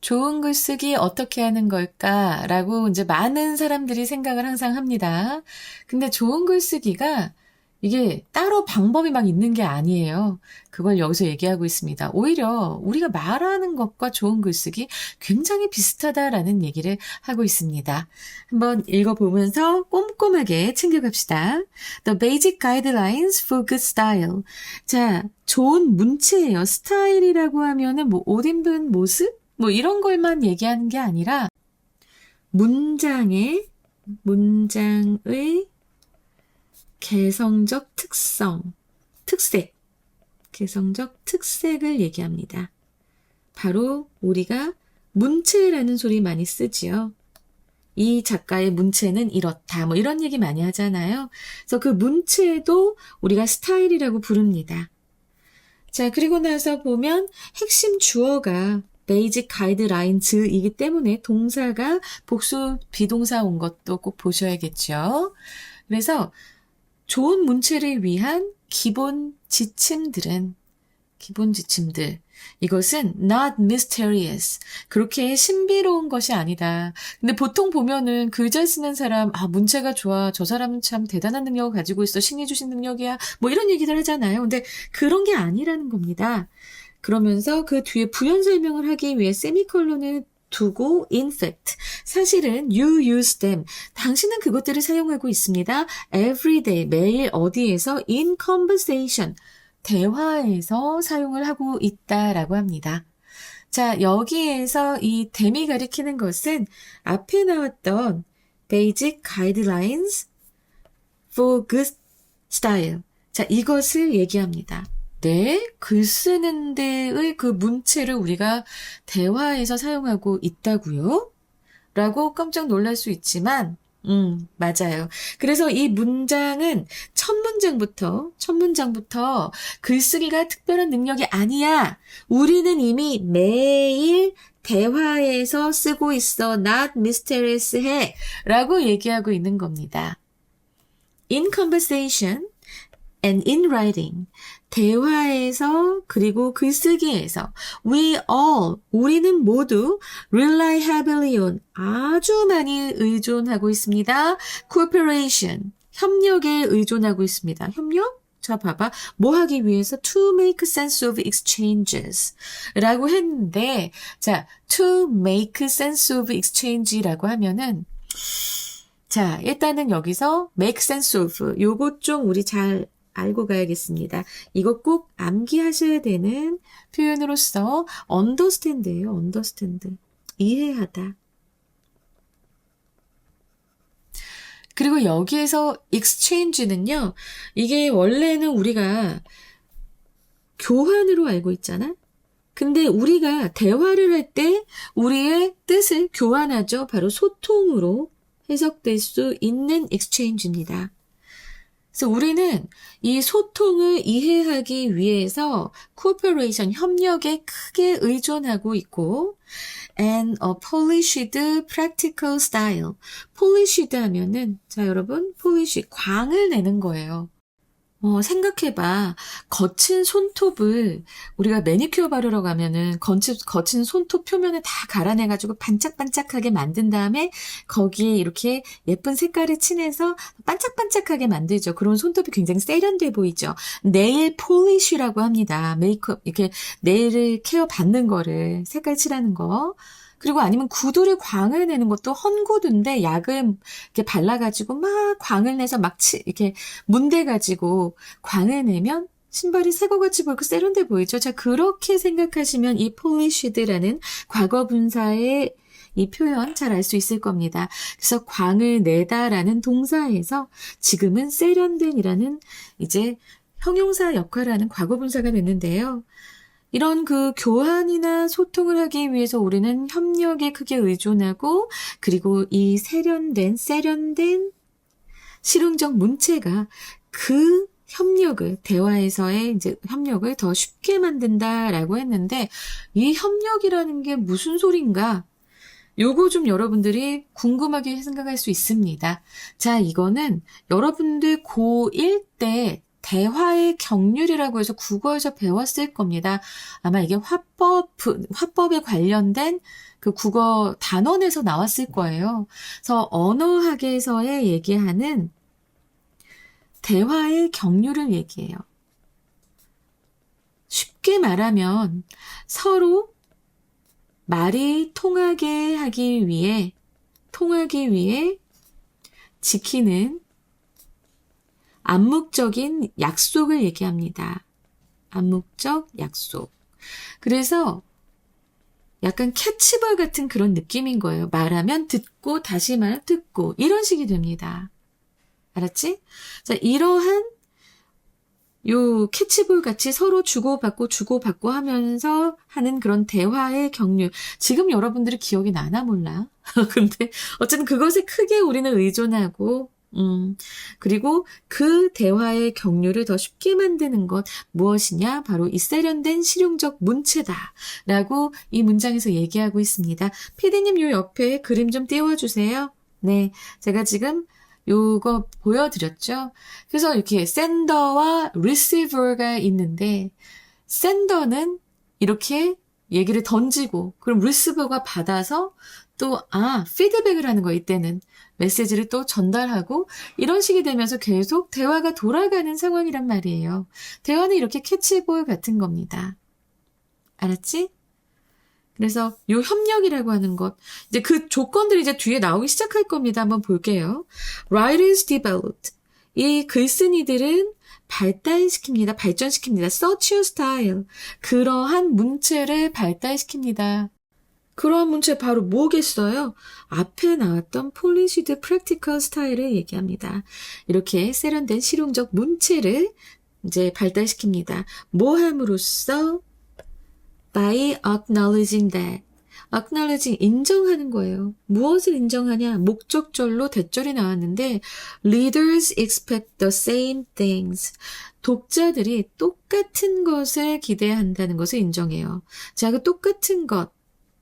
좋은 글쓰기 어떻게 하는 걸까라고 이제 많은 사람들이 생각을 항상 합니다. 근데 좋은 글쓰기가 이게 따로 방법이 막 있는 게 아니에요. 그걸 여기서 얘기하고 있습니다. 오히려 우리가 말하는 것과 좋은 글쓰기 굉장히 비슷하다라는 얘기를 하고 있습니다. 한번 읽어보면서 꼼꼼하게 챙겨갑시다. The Basic Guidelines for Good Style. 자, 좋은 문체예요. 스타일이라고 하면은 뭐 옷 입는 모습? 뭐 이런 걸만 얘기하는 게 아니라 문장의 개성적 특색, 개성적 특색을 얘기합니다. 바로 우리가 문체라는 소리 많이 쓰지요. 이 작가의 문체는 이렇다, 뭐 이런 얘기 많이 하잖아요. 그래서 그 문체도 우리가 스타일이라고 부릅니다. 자, 그리고 나서 보면 핵심 주어가 베이직 가이드라인즈이기 때문에 동사가 복수 비동사 온 것도 꼭 보셔야겠죠. 그래서 좋은 문체를 위한 기본 지침들, 이것은 not mysterious. 그렇게 신비로운 것이 아니다. 근데 보통 보면은 글 잘 쓰는 사람, 문체가 좋아. 저 사람은 참 대단한 능력을 가지고 있어. 신이 주신 능력이야. 뭐 이런 얘기들 하잖아요. 근데 그런 게 아니라는 겁니다. 그러면서 그 뒤에 부연 설명을 하기 위해 세미콜론을 두고 in fact, 사실은 you use them, 당신은 그것들을 사용하고 있습니다. every day, 매일 어디에서 in conversation, 대화에서 사용을 하고 있다라고 합니다. 자, 여기에서 이 them이 가리키는 것은 앞에 나왔던 basic guidelines for good style. 자, 이것을 얘기합니다. 네, 글 쓰는 데의 그 문체를 우리가 대화에서 사용하고 있다고요? 라고 깜짝 놀랄 수 있지만, 맞아요. 그래서 이 문장은 첫 문장부터 글쓰기가 특별한 능력이 아니야. 우리는 이미 매일 대화에서 쓰고 있어. not mysterious 해. 라고 얘기하고 있는 겁니다. In conversation and in writing. 대화에서 그리고 글쓰기에서 우리는 모두 rely heavily on, 아주 많이 의존하고 있습니다. cooperation, 협력에 의존하고 있습니다. 협력? 자, 봐봐. 뭐 하기 위해서? to make sense of exchanges 라고 했는데, 자, to make sense of exchange라고 하면은, 자, 일단은 여기서 make sense of, 요것 좀 우리 잘 알고 가야겠습니다. 이거 꼭 암기하셔야 되는 표현으로서 understand예요. understand. 이해하다. 그리고 여기에서 exchange는요. 이게 원래는 우리가 교환으로 알고 있잖아. 근데 우리가 대화를 할 때 우리의 뜻을 교환하죠. 바로 소통으로 해석될 수 있는 exchange입니다. 그래서 우리는 이 소통을 이해하기 위해서 cooperation, 협력에 크게 의존하고 있고 and a polished practical style. polished 하면은 자 여러분 polish, 광을 내는 거예요. 생각해봐. 거친 손톱을 우리가 매니큐어 바르러 가면은 거친 손톱 표면을 다 갈아내가지고 반짝반짝하게 만든 다음에 거기에 이렇게 예쁜 색깔을 칠해서 반짝반짝하게 만들죠. 그런 손톱이 굉장히 세련돼 보이죠. 네일 폴리쉬라고 합니다. 메이크업, 이렇게 네일을 케어 받는 거를 색깔 칠하는 거. 그리고 아니면 구두를 광을 내는 것도 헌구두인데 약을 이렇게 발라가지고 막 광을 내서 막 이렇게 문대가지고 광을 내면 신발이 새거같이 보이고 세련돼 보이죠. 자, 그렇게 생각하시면 이 polished라는 과거 분사의 이 표현 잘 알 수 있을 겁니다. 그래서 광을 내다라는 동사에서 지금은 세련된이라는 이제 형용사 역할을 하는 과거 분사가 됐는데요. 이런 그 교환이나 소통을 하기 위해서 우리는 협력에 크게 의존하고 그리고 이 세련된 실용적 문체가 그 협력을 대화에서의 이제 협력을 더 쉽게 만든다라고 했는데 이 협력이라는 게 무슨 소린가? 요거 좀 여러분들이 궁금하게 생각할 수 있습니다. 자, 이거는 여러분들 고1 때 대화의 경률이라고 해서 국어에서 배웠을 겁니다. 아마 이게 화법에 관련된 그 국어 단원에서 나왔을 거예요. 그래서 언어학에서의 얘기하는 대화의 경률을 얘기해요. 쉽게 말하면 서로 말이 통하게 하기 위해 지키는 암묵적인 약속을 얘기합니다. 암묵적 약속. 그래서 약간 캐치볼 같은 그런 느낌인 거예요. 말하면 듣고 다시 말 듣고 이런 식이 됩니다. 알았지? 자, 이러한 요 캐치볼 같이 서로 주고받고 하면서 하는 그런 대화의 경륜. 지금 여러분들이 기억이 나나 몰라. 근데 어쨌든 그것에 크게 우리는 의존하고 그리고 그 대화의 경륜을 더 쉽게 만드는 것 무엇이냐? 바로 이 세련된 실용적 문체다라고 이 문장에서 얘기하고 있습니다. 피디님 요 옆에 그림 좀 띄워주세요. 네, 제가 지금 요거 보여드렸죠. 그래서 이렇게 sender와 receiver가 있는데 sender는 이렇게 얘기를 던지고 그럼 receiver가 받아서 또 피드백을 하는 거 이때는 메시지를 또 전달하고 이런 식이 되면서 계속 대화가 돌아가는 상황이란 말이에요. 대화는 이렇게 캐치볼 같은 겁니다. 알았지? 그래서 요 협력이라고 하는 것, 이제 그 조건들이 이제 뒤에 나오기 시작할 겁니다. 한번 볼게요. Writers developed. 이 글쓴이들은 발전시킵니다. Such a style. 그러한 문체를 발달시킵니다. 그러한 문체 바로 뭐겠어요? 앞에 나왔던 polished practical style을 얘기합니다. 이렇게 세련된 실용적 문체를 이제 발달시킵니다. 뭐 함으로써? By acknowledging that. acknowledging, 인정하는 거예요. 무엇을 인정하냐? 목적절로 대절이 나왔는데 Readers expect the same things. 독자들이 똑같은 것을 기대한다는 것을 인정해요. 자, 그 똑같은 것,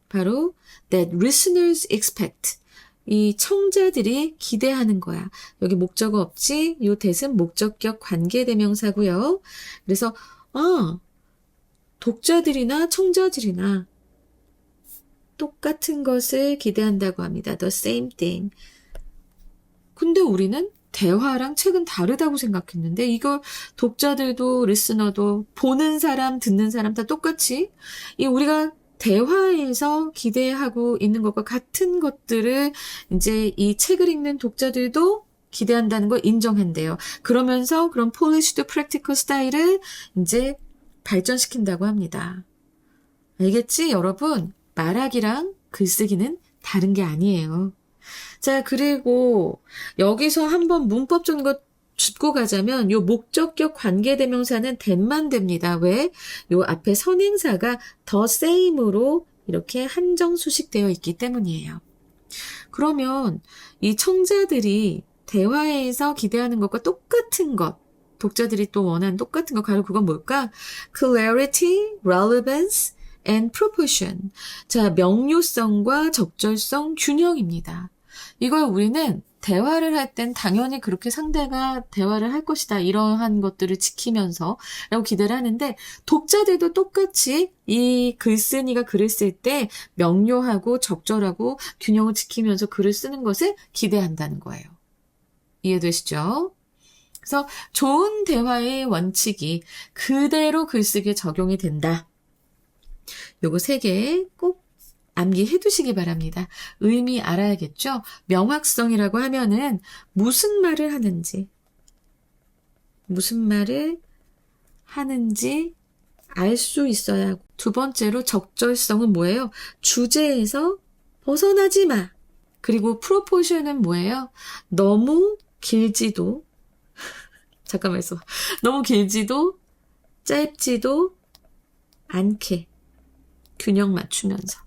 바로 that listeners expect. 이 청자들이 기대하는 거야. 여기 목적어 없지? 요 that은 목적격 관계대명사고요. 그래서 독자들이나 청자들이나 똑같은 것을 기대한다고 합니다. The same thing. 근데 우리는 대화랑 책은 다르다고 생각했는데 이걸 독자들도 리스너도 보는 사람, 듣는 사람 다 똑같이 우리가 대화에서 기대하고 있는 것과 같은 것들을 이제 이 책을 읽는 독자들도 기대한다는 걸 인정한대요. 그러면서 그런 polished practical style을 이제 발전시킨다고 합니다. 알겠지, 여러분? 말하기랑 글쓰기는 다른 게 아니에요. 자, 그리고 여기서 한번 문법적인 것 짚고 가자면 요 목적격 관계대명사는 that만 됩니다. 왜? 요 앞에 선행사가 the same으로 이렇게 한정 수식되어 있기 때문이에요. 그러면 이 청자들이 대화에서 기대하는 것과 똑같은 것, 독자들이 또 원하는 똑같은 것, 바로 그건 뭘까? clarity, relevance, and proportion. 자, 명료성과 적절성, 균형입니다. 이걸 우리는 대화를 할 땐 당연히 그렇게 상대가 대화를 할 것이다. 이러한 것들을 지키면서 라고 기대를 하는데 독자들도 똑같이 이 글쓴이가 글을 쓸 때 명료하고 적절하고 균형을 지키면서 글을 쓰는 것을 기대한다는 거예요. 이해되시죠? 그래서 좋은 대화의 원칙이 그대로 글쓰기에 적용이 된다. 요거 3개 꼭 암기해 두시기 바랍니다. 의미 알아야겠죠? 명확성이라고 하면은 무슨 말을 하는지 알 수 있어야 하고, 두 번째로 적절성은 뭐예요? 주제에서 벗어나지 마. 그리고 프로포션은 뭐예요? 너무 길지도 잠깐만 있어. 너무 길지도 짧지도 않게 균형 맞추면서.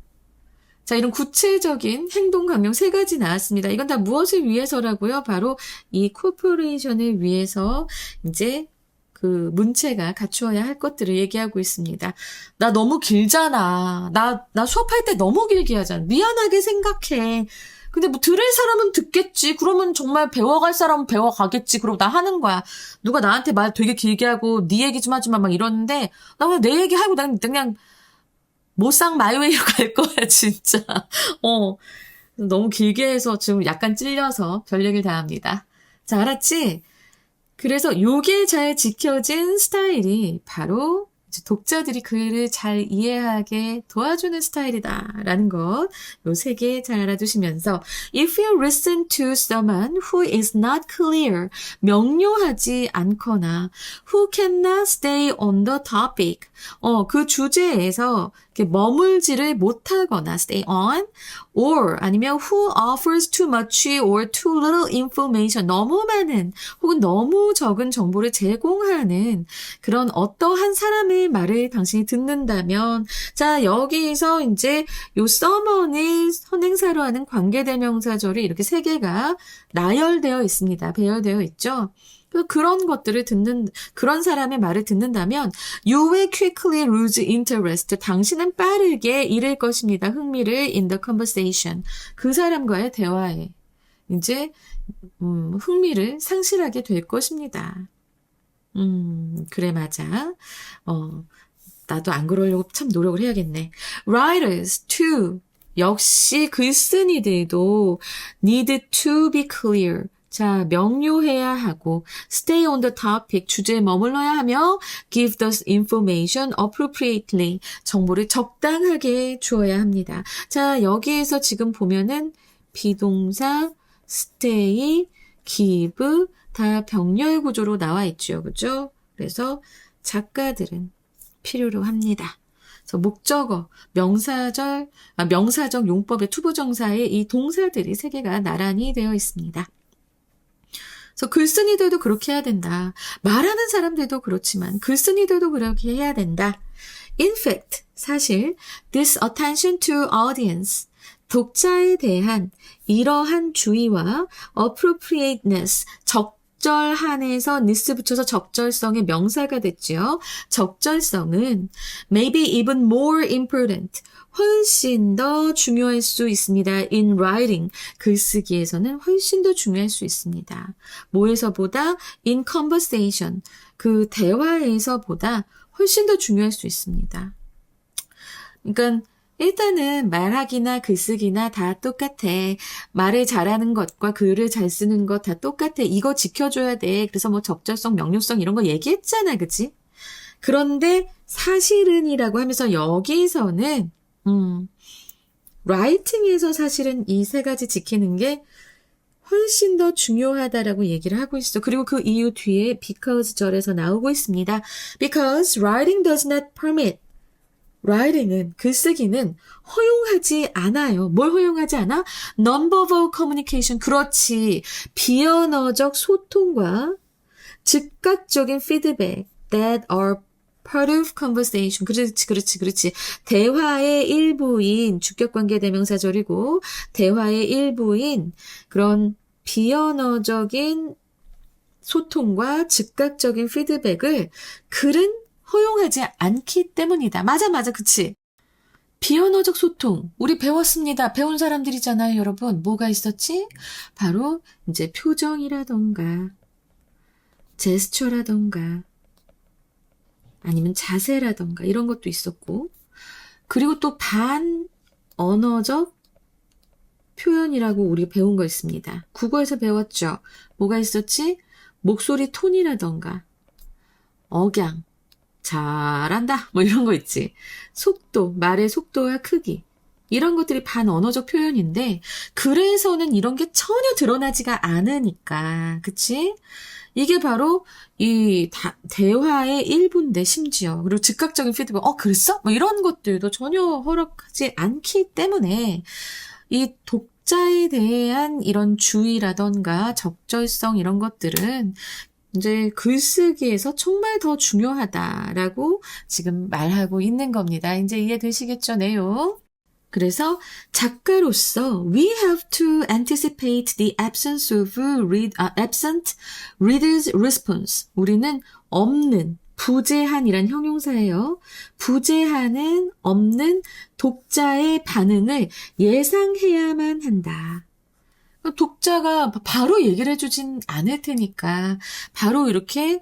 자, 이런 구체적인 행동 강령 3가지 나왔습니다. 이건 다 무엇을 위해서라고요? 바로 이 코퍼레이션을 위해서 이제 그 문체가 갖추어야 할 것들을 얘기하고 있습니다. 나 너무 길잖아. 나 수업할 때 너무 길게 하잖아. 미안하게 생각해. 근데 뭐 들을 사람은 듣겠지. 그러면 정말 배워갈 사람은 배워가겠지. 그러고 나 하는 거야. 누가 나한테 말 되게 길게 하고 네 얘기 좀 하지 마 막 이러는데 나 그냥 내 얘기 하고 난 그냥 모상 마이웨이로 갈 거야 진짜. 어. 너무 길게 해서 지금 약간 찔려서 별 얘기를 다 합니다. 자, 알았지? 그래서 요게 잘 지켜진 스타일이 바로 이제 독자들이 글을 잘 이해하게 도와주는 스타일이다라는 것, 요 세 개 잘 알아두시면서 if you listen to someone who is not clear, 명료하지 않거나 who cannot stay on the topic, 그 주제에서 이렇게 머물지를 못하거나 stay on, or 아니면 who offers too much or too little information, 너무 많은 혹은 너무 적은 정보를 제공하는 그런 어떠한 사람의 말을 당신이 듣는다면, 자, 여기서 이제 요 someone을 선행사로 하는 관계대명사절이 이렇게 세 개가 나열되어 있습니다. 배열되어 있죠. 그런 것들을 그런 사람의 말을 듣는다면, you will quickly lose interest. 당신은 빠르게 잃을 것입니다. 흥미를 in the conversation. 그 사람과의 대화에 이제, 흥미를 상실하게 될 것입니다. 그래, 맞아. 나도 안 그러려고 참 노력을 해야겠네. Writers, too. 역시 글쓴이들도 need to be clear. 자, 명료해야 하고, stay on the topic, 주제에 머물러야 하며, give the information appropriately, 정보를 적당하게 주어야 합니다. 자, 여기에서 지금 보면은 비동사, stay, give, 다 병렬 구조로 나와 있죠. 그죠? 그래서 작가들은 필요로 합니다. 그래서 목적어, 명사적 용법의 투부정사에 이 동사들이 세 개가 나란히 되어 있습니다. 그래서 글쓴이들도 그렇게 해야 된다. 말하는 사람들도 그렇지만 글쓴이들도 그렇게 해야 된다. In fact, 사실 this attention to audience, 독자에 대한 이러한 주의와 appropriateness, 적절한에서 ness 붙여서 적절성의 명사가 됐죠. 적절성은 maybe even more important, 훨씬 더 중요할 수 있습니다. In writing, 글쓰기에서는 훨씬 더 중요할 수 있습니다. 뭐에서보다? In conversation, 그 대화에서보다 훨씬 더 중요할 수 있습니다. 그러니까 일단은 말하기나 글쓰기나 다 똑같아. 말을 잘하는 것과 글을 잘 쓰는 것 다 똑같아. 이거 지켜줘야 돼. 그래서 뭐 적절성, 명료성 이런 거 얘기했잖아. 그치? 그런데 사실은이라고 하면서 여기서는 라이팅에서 사실은 이 세 가지 지키는 게 훨씬 더 중요하다라고 얘기를 하고 있어. 그리고 그 이유 뒤에 because 절에서 나오고 있습니다. Because writing does not permit. writing은, 글쓰기는 허용하지 않아요. 뭘 허용하지 않아? non-verbal communication. 그렇지. 비언어적 소통과 즉각적인 feedback that are part of conversation. 그렇지. 대화의 일부인 주격관계 대명사절이고 대화의 일부인 그런 비언어적인 소통과 즉각적인 피드백을 글은 허용하지 않기 때문이다. 맞아, 그치? 비언어적 소통, 우리 배웠습니다. 배운 사람들이잖아요, 여러분. 뭐가 있었지? 바로 이제 표정이라던가 제스처라던가 아니면 자세라던가 이런 것도 있었고, 그리고 또 반언어적 표현이라고 우리 배운 거 있습니다. 국어에서 배웠죠. 뭐가 있었지? 목소리 톤이라던가 억양, 잘한다 뭐 이런 거 있지. 속도, 말의 속도와 크기 이런 것들이 반언어적 표현인데 글에서는 이런 게 전혀 드러나지가 않으니까, 그치? 이게 바로 이 대화의 일부인데 심지어 그리고 즉각적인 피드백, 그랬어? 뭐 이런 것들도 전혀 허락하지 않기 때문에 이 독자에 대한 이런 주의라던가 적절성 이런 것들은 이제 글쓰기에서 정말 더 중요하다라고 지금 말하고 있는 겁니다. 이제 이해되시겠죠, 내용? 그래서 작가로서 we have to anticipate the absence of absent reader's response. 우리는 없는, 부재한이란 형용사예요. 부재한은 없는 독자의 반응을 예상해야만 한다. 독자가 바로 얘기를 해주진 않을 테니까, 바로 이렇게,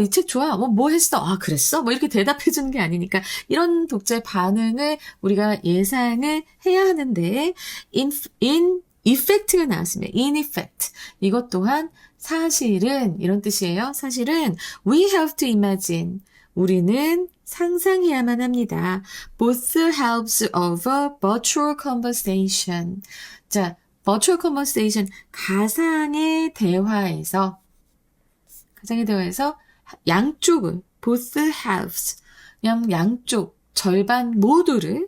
이 책 좋아. 뭐 했어? 아, 그랬어? 뭐 이렇게 대답해주는 게 아니니까, 이런 독자의 반응을 우리가 예상을 해야 하는데, in effect가 나왔습니다. in effect. 이것 또한 사실은, 이런 뜻이에요. 사실은, we have to imagine. 우리는 상상해야만 합니다. Both helps of a virtual conversation. 자, virtual conversation, 가상의 대화에서 양쪽을, both halves, 그냥 양쪽, 절반 모두를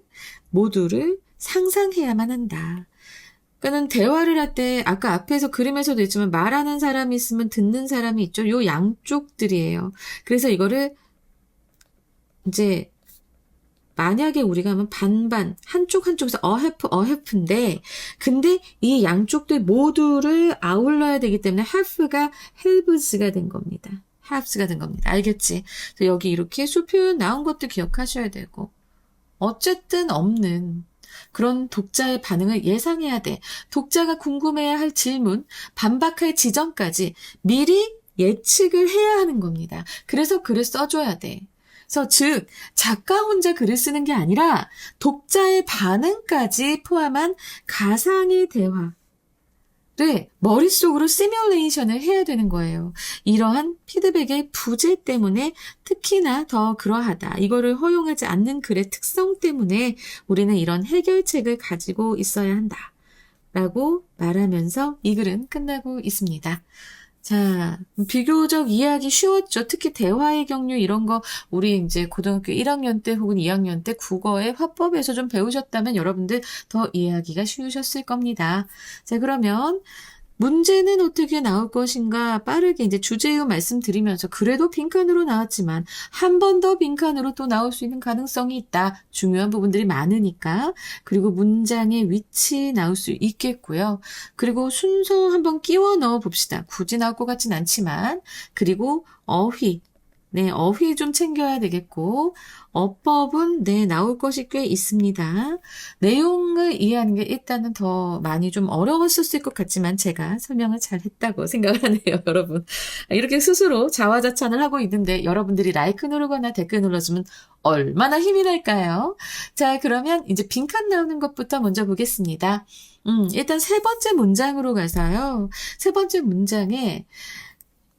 상상해야만 한다. 그러니까 대화를 할 때, 아까 앞에서 그림에서도 있지만 말하는 사람이 있으면 듣는 사람이 있죠. 요 양쪽들이에요. 그래서 이거를 이제 만약에 우리가 하면 반반, 한쪽에서 half인데, 근데 이 양쪽들 모두를 아울러야 되기 때문에 half가 helps가 된 겁니다. halves가 된 겁니다. 알겠지? 그래서 여기 이렇게 수표현 나온 것도 기억하셔야 되고, 어쨌든 없는 그런 독자의 반응을 예상해야 돼. 독자가 궁금해야 할 질문, 반박할 지점까지 미리 예측을 해야 하는 겁니다. 그래서 글을 써줘야 돼. 그래서 즉 작가 혼자 글을 쓰는 게 아니라 독자의 반응까지 포함한 가상의 대화를 머릿속으로 시뮬레이션을 해야 되는 거예요. 이러한 피드백의 부재 때문에 특히나 더 그러하다. 이거를 허용하지 않는 글의 특성 때문에 우리는 이런 해결책을 가지고 있어야 한다. 라고 말하면서 이 글은 끝나고 있습니다. 자, 비교적 이해하기 쉬웠죠. 특히 대화의 경류 이런 거 우리 이제 고등학교 1학년 때 혹은 2학년 때 국어의 화법에서 좀 배우셨다면 여러분들 더 이해하기가 쉬우셨을 겁니다. 자, 그러면 문제는 어떻게 나올 것인가 빠르게 이제 주제요 말씀드리면서 그래도 빈칸으로 나왔지만 한 번 더 빈칸으로 또 나올 수 있는 가능성이 있다. 중요한 부분들이 많으니까. 그리고 문장의 위치 나올 수 있겠고요. 그리고 순서 한번 끼워 넣어 봅시다. 굳이 나올 것 같진 않지만. 그리고 어휘. 네, 어휘 좀 챙겨야 되겠고, 어법은 네, 나올 것이 꽤 있습니다. 내용을 이해하는 게 일단은 더 많이 좀 어려웠을 것 같지만 제가 설명을 잘 했다고 생각을 하네요, 여러분. 이렇게 스스로 자화자찬을 하고 있는데 여러분들이 라이크 누르거나 댓글 눌러주면 얼마나 힘이 날까요? 자, 그러면 이제 빈칸 나오는 것부터 먼저 보겠습니다. 일단 세 번째 문장으로 가서요. 세 번째 문장에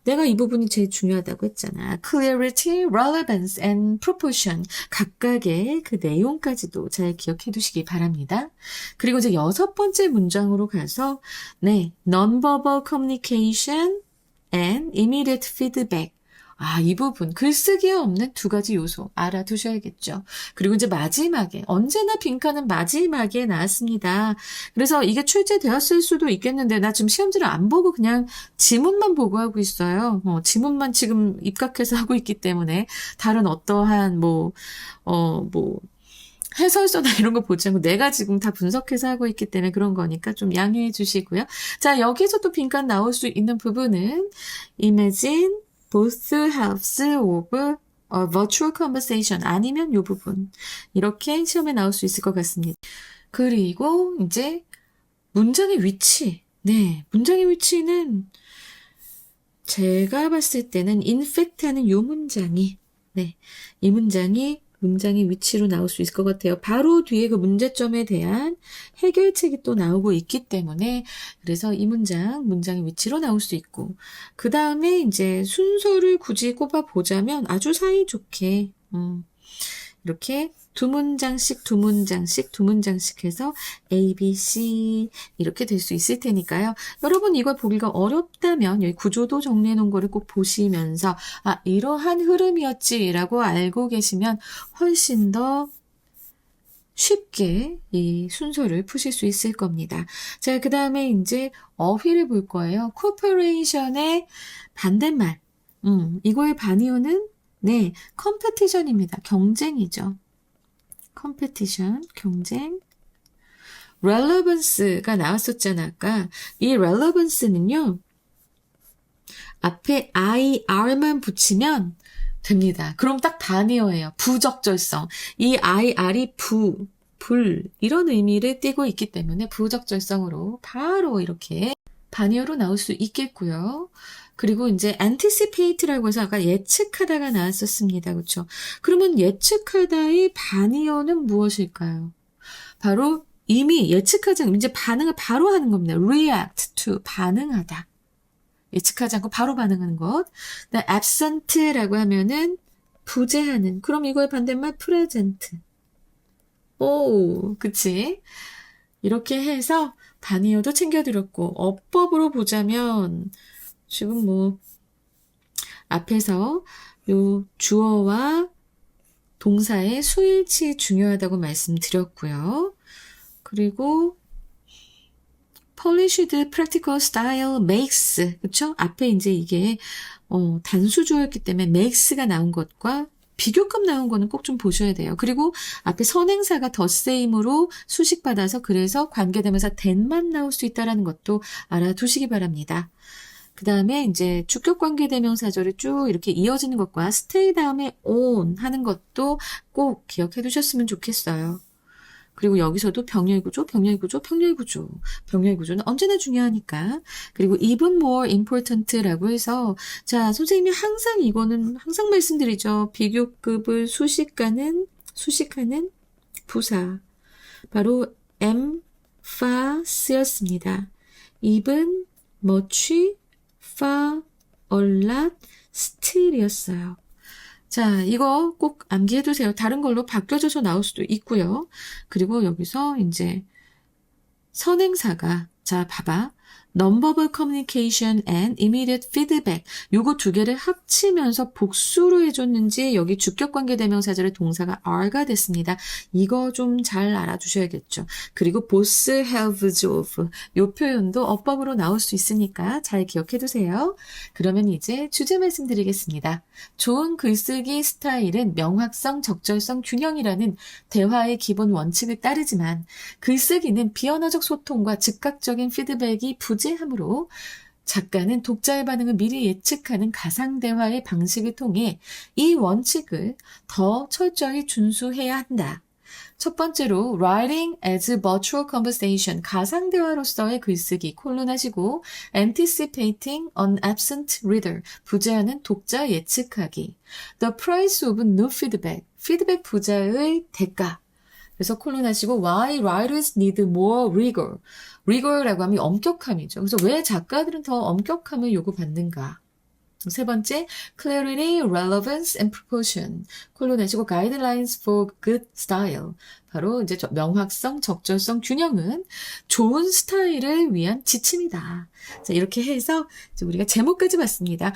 내가 이 부분이 제일 중요하다고 했잖아. Clarity, relevance, and proportion. 각각의 그 내용까지도 잘 기억해 두시기 바랍니다. 그리고 이제 여섯 번째 문장으로 가서, 네, non-verbal communication and immediate feedback. 이 부분, 글쓰기에 없는 두 가지 요소 알아두셔야겠죠. 그리고 이제 마지막에, 언제나 빈칸은 마지막에 나왔습니다. 그래서 이게 출제되었을 수도 있겠는데, 나 지금 시험지를 안 보고 그냥 지문만 보고 하고 있어요. 지문만 지금 입각해서 하고 있기 때문에, 다른 어떠한 해설서나 이런 거 보지 않고 내가 지금 다 분석해서 하고 있기 때문에 그런 거니까 좀 양해해 주시고요. 자, 여기서 또 빈칸 나올 수 있는 부분은, imagine, both halves of a virtual conversation 아니면 이 부분 이렇게 시험에 나올 수 있을 것 같습니다. 그리고 이제 문장의 위치 네, 문장의 위치는 제가 봤을 때는 in fact 하는 이 문장이 네, 이 문장의 위치로 나올 수 있을 것 같아요. 바로 뒤에 그 문제점에 대한 해결책이 또 나오고 있기 때문에 그래서 이 문장의 위치로 나올 수 있고 그 다음에 이제 순서를 굳이 꼽아 보자면 아주 사이좋게 이렇게 두 문장씩 해서 A, B, C 이렇게 될 수 있을 테니까요. 여러분 이걸 보기가 어렵다면 여기 구조도 정리해 놓은 거를 꼭 보시면서 이러한 흐름이었지라고 알고 계시면 훨씬 더 쉽게 이 순서를 푸실 수 있을 겁니다. 자, 그 다음에 이제 어휘를 볼 거예요. cooperation의 반대말. 이거의 반의어는 네, 컴페티션입니다. 경쟁이죠. 컴페티션, 경쟁. relevance가 나왔었잖아, 아까. 이 relevance는요, 앞에 IR만 붙이면 됩니다. 그럼 딱 반의어예요. 부적절성. 이 IR이 불 이런 의미를 띠고 있기 때문에 부적절성으로 바로 이렇게 반의어로 나올 수 있겠고요. 그리고 이제 anticipate라고 해서 아까 예측하다가 나왔었습니다. 그렇죠? 그러면 예측하다의 반의어는 무엇일까요? 바로 이미 예측하지 않고 이제 반응을 바로 하는 겁니다. react to 반응하다. 예측하지 않고 바로 반응하는 것. absent라고 하면은 부재하는. 그럼 이거의 반대말 present. 오, 그치? 이렇게 해서 반의어도 챙겨드렸고 어법으로 보자면 지금 뭐 앞에서 요 주어와 동사의 수일치 중요하다고 말씀드렸고요. 그리고 polished practical style makes 그쵸? 앞에 이제 이게 단수주어였기 때문에 makes가 나온 것과 비교급 나온 거는 꼭 좀 보셔야 돼요. 그리고 앞에 선행사가 the same으로 수식받아서 그래서 관계대명사 than만 나올 수 있다는 것도 알아두시기 바랍니다. 그 다음에 이제 주격관계대명사절이 쭉 이렇게 이어지는 것과 stay 다음에 on 하는 것도 꼭 기억해 두셨으면 좋겠어요. 그리고 여기서도 병렬구조, 병렬구조, 병렬구조. 병렬구조는 언제나 중요하니까. 그리고 even more important라고 해서 자, 선생님이 항상 이거는 항상 말씀드리죠. 비교급을 수식하는 부사. 바로 emphasy였습니다. even, much, far, a lot, still이었어요. 자, 이거 꼭 암기해두세요. 다른 걸로 바뀌어져서 나올 수도 있고요. 그리고 여기서 이제 선행사가 자, 봐봐. non-verbal communication and immediate feedback 요거 두 개를 합치면서 복수로 해줬는지 여기 주격관계대명사절의 동사가 are가 됐습니다. 이거 좀 잘 알아두셔야겠죠. 그리고 both halves of 요 표현도 어법으로 나올 수 있으니까 잘 기억해두세요. 그러면 이제 주제 말씀드리겠습니다. 좋은 글쓰기 스타일은 명확성, 적절성, 균형이라는 대화의 기본 원칙을 따르지만 글쓰기는 비언어적 소통과 즉각적인 피드백이 부재하므로 작가는 독자의 반응을 미리 예측하는 가상대화의 방식을 통해 이 원칙을 더 철저히 준수해야 한다. 첫 번째로 writing as virtual conversation 가상대화로서의 글쓰기 콜론하시고 anticipating an absent reader 부재하는 독자 예측하기 the price of no feedback 피드백 부재의 대가 그래서 콜론하시고 why writers need more rigor rigor라고 하면 엄격함이죠. 그래서 왜 작가들은 더 엄격함을 요구받는가? 세 번째, clarity, relevance, and proportion. 콜론하시고 guidelines for good style. 바로 이제 명확성, 적절성, 균형은 좋은 스타일을 위한 지침이다. 자, 이렇게 해서 이제 우리가 제목까지 봤습니다.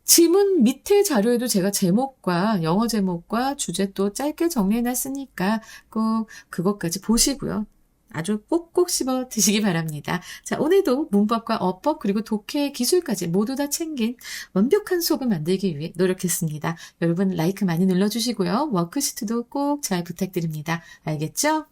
지문 밑에 자료에도 제가 제목과 영어 제목과 주제 또 짧게 정리해놨으니까 꼭 그것까지 보시고요. 아주 꼭꼭 씹어 드시기 바랍니다. 자, 오늘도 문법과 어법 그리고 독해 기술까지 모두 다 챙긴 완벽한 수업을 만들기 위해 노력했습니다. 여러분 라이크 많이 눌러주시고요. 워크시트도 꼭 잘 부탁드립니다. 알겠죠?